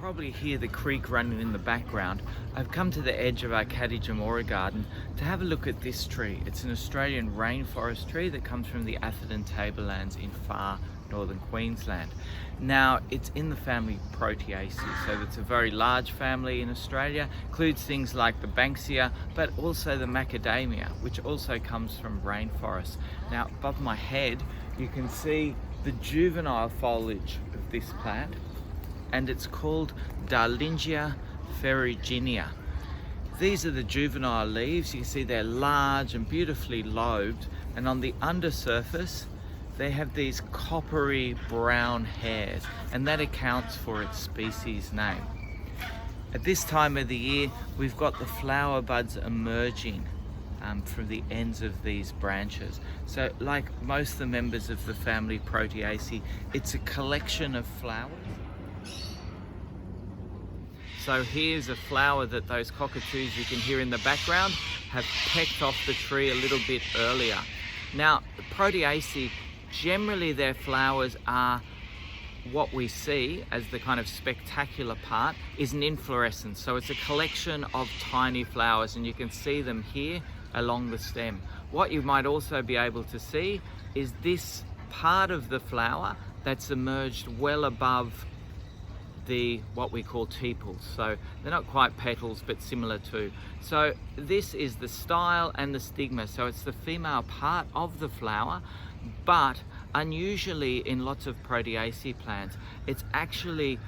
probably hear the creek running in the background. I've come to the edge of our Kadijamora garden to have a look at this tree. It's an Australian rainforest tree that comes from the Atherton tablelands in far northern Queensland. Now, it's in the family Proteaceae, so it's a very large family in Australia. Includes things like the Banksia, but also the macadamia, which also comes from rainforests. Now, above my head, you can see the juvenile foliage of this plant, and it's called Darlingia ferruginea. These are the juvenile leaves. You can see they're large and beautifully lobed, and on the undersurface they have these coppery brown hairs, and that accounts for its species name. At this time of the year, we've got the flower buds emerging from the ends of these branches. So like most of the members of the family Proteaceae, it's a collection of flowers. So here's a flower that those cockatoos you can hear in the background have pecked off the tree a little bit earlier. Now, Proteaceae, generally their flowers are what we see as the kind of spectacular part is an inflorescence. So it's a collection of tiny flowers, and you can see them here along the stem. What you might also be able to see is this part of the flower that's emerged well above the what we call tepals. So they're not quite petals, but similar to. So this is the style and the stigma. So it's the female part of the flower, but unusually in lots of Proteaceae plants, it's actually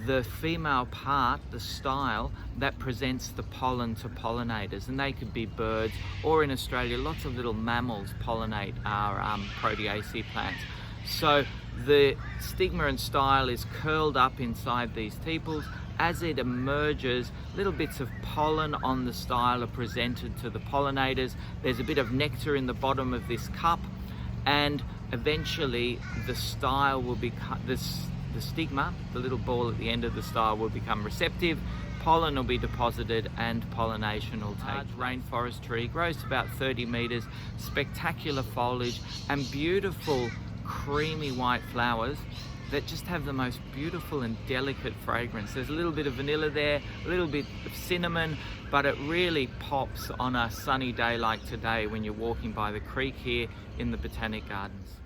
the female part, the style, that presents the pollen to pollinators, and they could be birds, or in Australia lots of little mammals pollinate our Proteaceae plants. So the stigma and style is curled up inside these tepals. As it emerges, little bits of pollen on the style are presented to the pollinators. There's a bit of nectar in the bottom of this cup, and eventually the style will become, the stigma, the little ball at the end of the style, will become receptive, pollen will be deposited, and pollination will take. Rainforest tree grows to about 30 meters, spectacular foliage and beautiful creamy white flowers that just have the most beautiful and delicate fragrance. There's a little bit of vanilla there, a little bit of cinnamon, but it really pops on a sunny day like today when you're walking by the creek here in the Botanic Gardens.